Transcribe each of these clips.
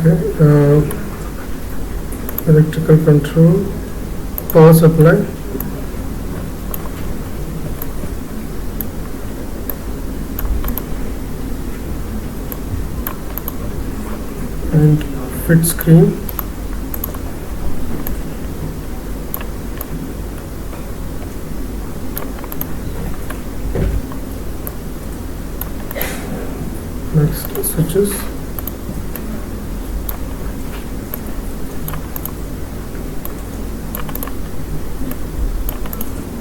Okay. Electrical control, power supply. And fit screen. Next, switches.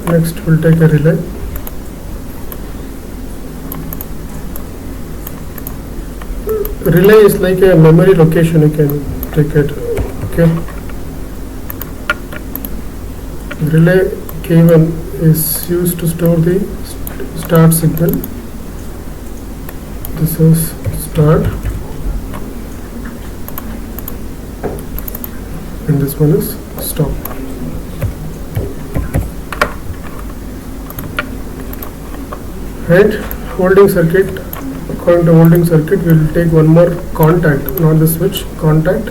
Next, we'll take a relay. Relay is like a memory location, you can take it. Okay. Relay K1 is used to store the start signal. This is start, and this one is stop. And holding circuit, according to holding circuit, we will take one more contact, not the switch, contact,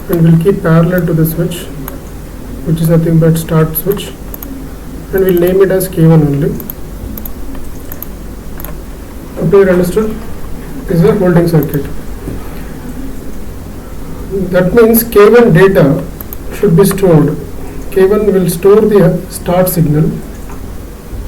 and we'll keep parallel to the switch, which is nothing but start switch, and we'll name it as K1 only. Okay, understood? This is a holding circuit. That means K1 data should be stored. K1 will store the start signal.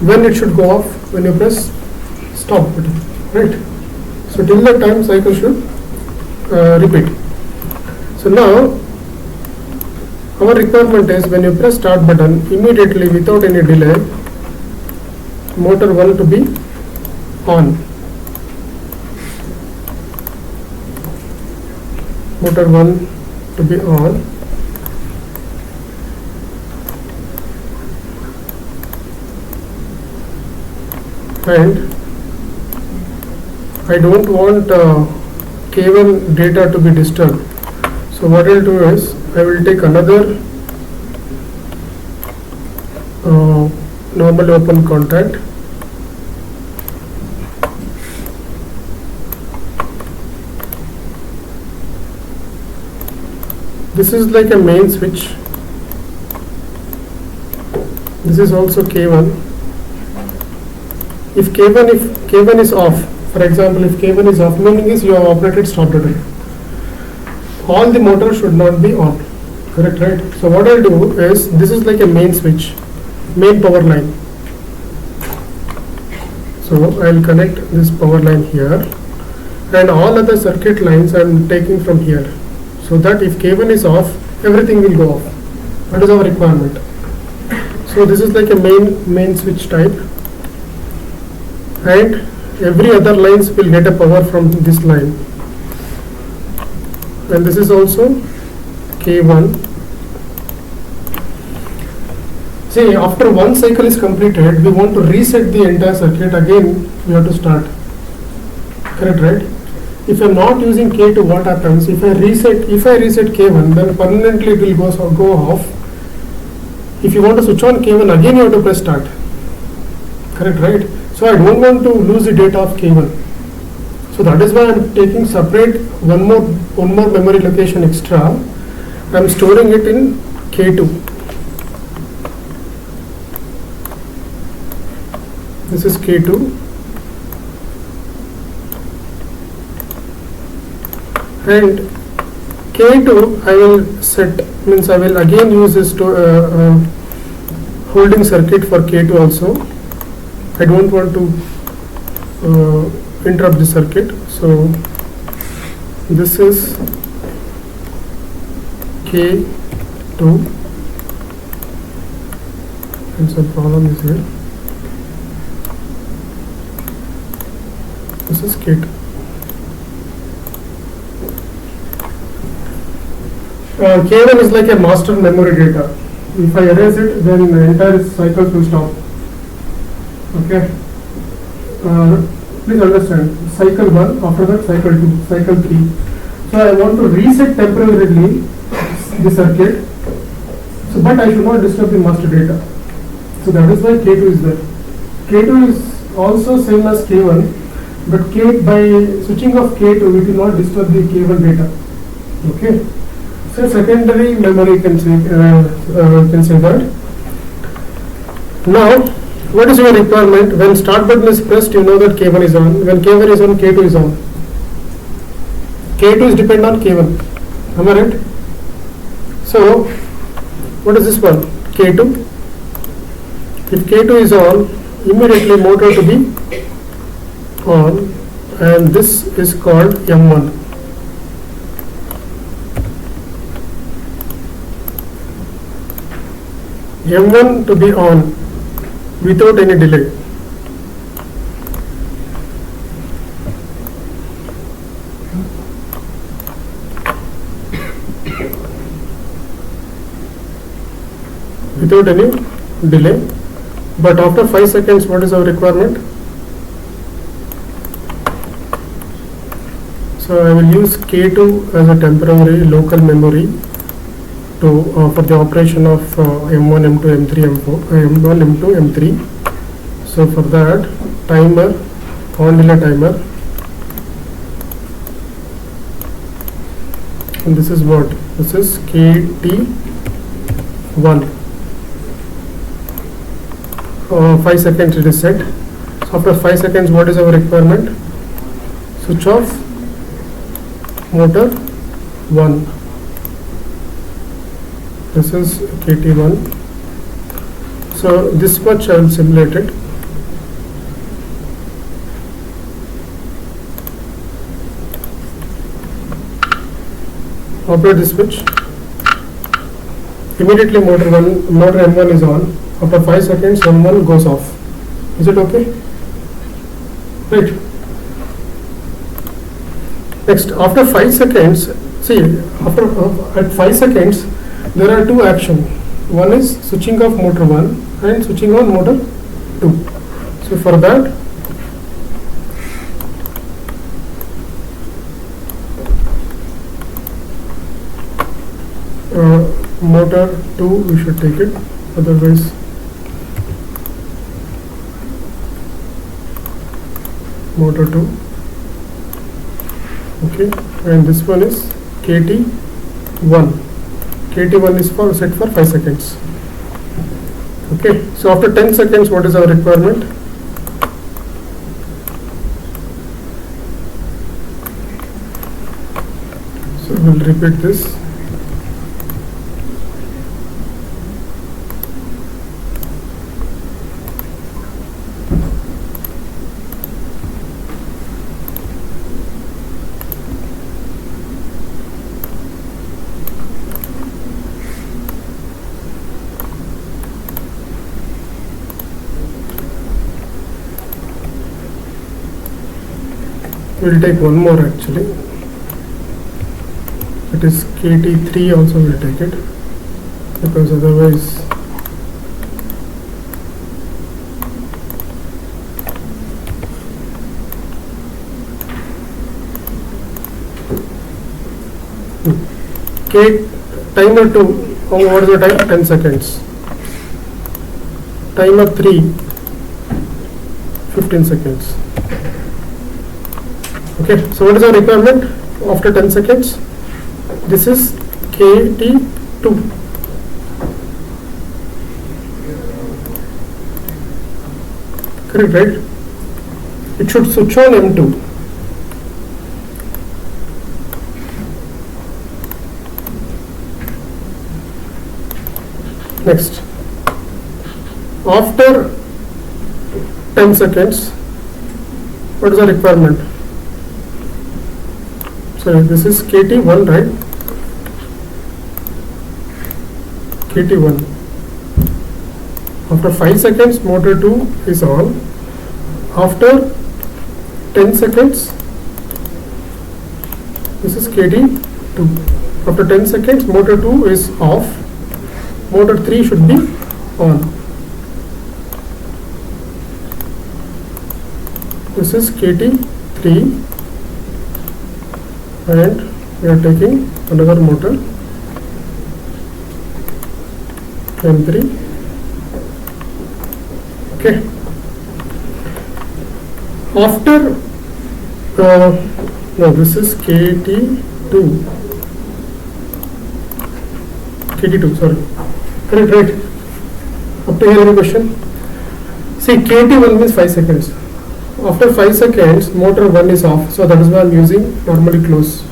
When it should go off? When you press stop button, right? So till that time cycle should repeat. So now our requirement is when you press start button, immediately without any delay, motor 1 to be on. Motor 1 to be on. And I don't want K1 data to be disturbed. So what I'll do is I will take another normal open contact. This is like a main switch. This is also K1. If K1 is off, for example, if K1 is off, meaning is you have operated stop button. All the motor should not be on. Correct, right? So what I'll do is, this is like a main switch, main power line. So I'll connect this power line here, and all other circuit lines I'm taking from here, so that if K1 is off, everything will go off. That is our requirement. So this is like a main switch type, and every other lines will get a power from this line, and this is also K1. See, after one cycle is completed, we want to reset the entire circuit. Again we have to start. Correct, right? If I am not using K2, what happens? If I reset K1, then permanently it will go off. If you want to switch on K1, again you have to press start. Correct, right? So I don't want to lose the data of K1. So that is why I am taking separate one more memory location extra. I am storing it in K2. This is K2. And K2 I will set, means I will again use this holding circuit for K2 also. I don't want to interrupt the circuit. So this is K2, and some problem is here. This is K2. K1 is like a master memory data. If I erase it, then the entire cycle will stop. Okay. Please understand. Cycle 1, after that cycle 2, cycle 3. So I want to reset temporarily the circuit. So, but I should not disturb the master data. So that is why K2 is there. K2 is also same as K1, but by switching off K2, it will not disturb the K1 data. Okay. So secondary memory can say that. Now, what is your requirement? When start button is pressed, you know that K1 is on. When K1 is on, K2 is on. K2 is depend on K1. Am I right? So, what is this one? K2. If K2 is on, immediately motor to be on, and this is called M1. M1 to be on without any delay. Without any delay. But after 5 seconds, what is our requirement? So I will use K2 as a temporary local memory to for the operation of M1, M2, M3, M4, M1, M2, M3. So for that, timer, on delay timer, and this is what? This is KT1. 5 seconds it is set. So after 5 seconds, what is our requirement? Switch off motor 1. This is KT1. So this much I will simulate it. Operate the switch. Immediately motor M1 is on. After 5 seconds, M1 goes off. Is it okay? Right. Next, after 5 seconds, see, at 5 seconds, there are two actions. One is switching off motor 1 and switching on motor 2. So for that, motor 2 we should take it, otherwise motor 2. Okay, and this one is KT1. KT1 is set for 5 seconds. Okay, so after 10 seconds, what is our requirement? So we will repeat this. We'll take one more actually. It is KT3 also will take it, because otherwise timer 2, what is the time? 10 seconds. Timer 3, 15 seconds. Okay, so what is our requirement after 10 seconds? This is KT2. Correct, right? It should switch on M2. Next, after 10 seconds, what is the requirement? So this is KT1, right? KT1. After 5 seconds, motor 2 is on. After 10 seconds, this is KT2. After 10 seconds, motor 2 is off. Motor 3 should be on. This is KT3. And we are taking another motor M3. Okay. After no, this is KT2. KT2, sorry. Correct, right? Up to here, any question? See, KT1 means 5 seconds. After 5 seconds, motor 1 is off. So that is why I am using normally close.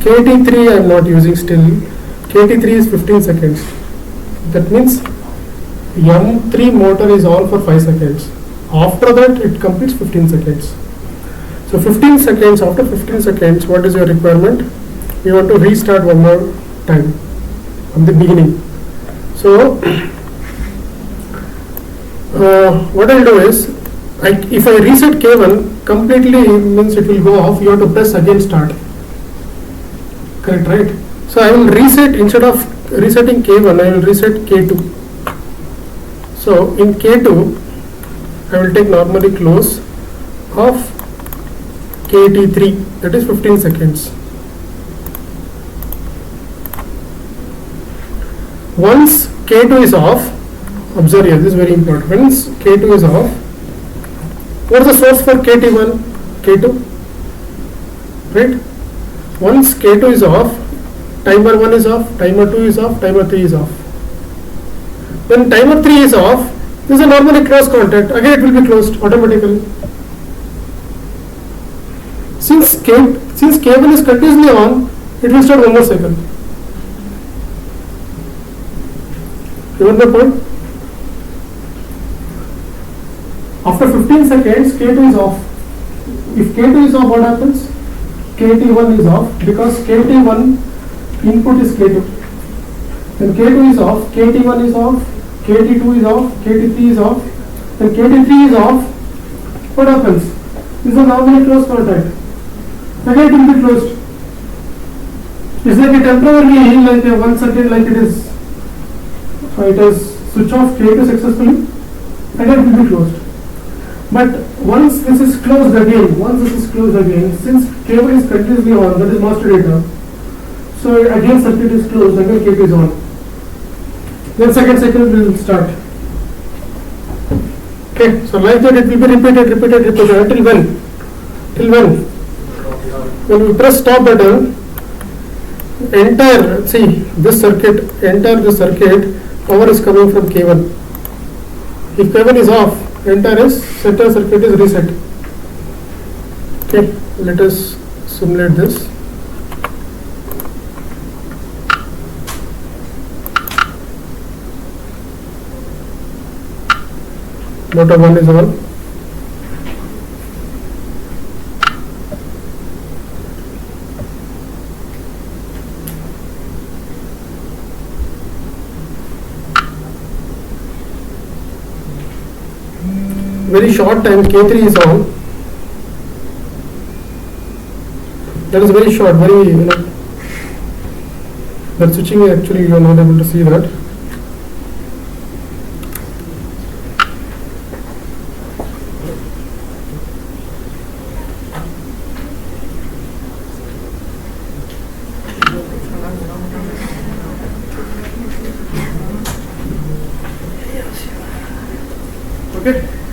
KT3 I am not using still. KT3 is 15 seconds. That means M3 motor is on for 5 seconds. After that, it completes 15 seconds. So 15 seconds, after 15 seconds, what is your requirement? You want to restart one more time from the beginning. So what I'll do is, if I reset K1 completely, means it will go off, you have to press again start. Correct, right? So I will reset, instead of resetting K1, I will reset K2. So in K2, I will take normally close of KT3, that is 15 seconds. Once K2 is off, observe here, this is very important. Once K2 is off, what is the source for KT1? K2, right? Once K2 is off, timer 1 is off, timer 2 is off, timer 3 is off. When timer 3 is off, this is a normally close contact, again it will be closed automatically. Since K1 is continuously on, it will start one more cycle. You got the point? After 15 seconds, K2 is off. If K2 is off, what happens? KT1 is off, because KT1 input is K2. When K2 is off, KT1 is off, KT2 is off, KT3 is off. When KT3 is off, what happens? This is a normally closed contact. Again it will be closed. It's like a temporarily, like a 1 second, like it is switch off K2 successfully, again it will be closed. But once this is closed again, since K1 is continuously on, that is master data, so again circuit is closed, again K2 is on. Then second cycle will start. Okay, so like that it will be repeated until when? Till when? When we press stop button, entire this circuit, power is coming from K1. If K1 is off, entire circuit is reset. Okay, let us simulate this. Motor 1 is on. Very short time, K3 is on. That is very short, that switching actually you are not able to see that. Okay.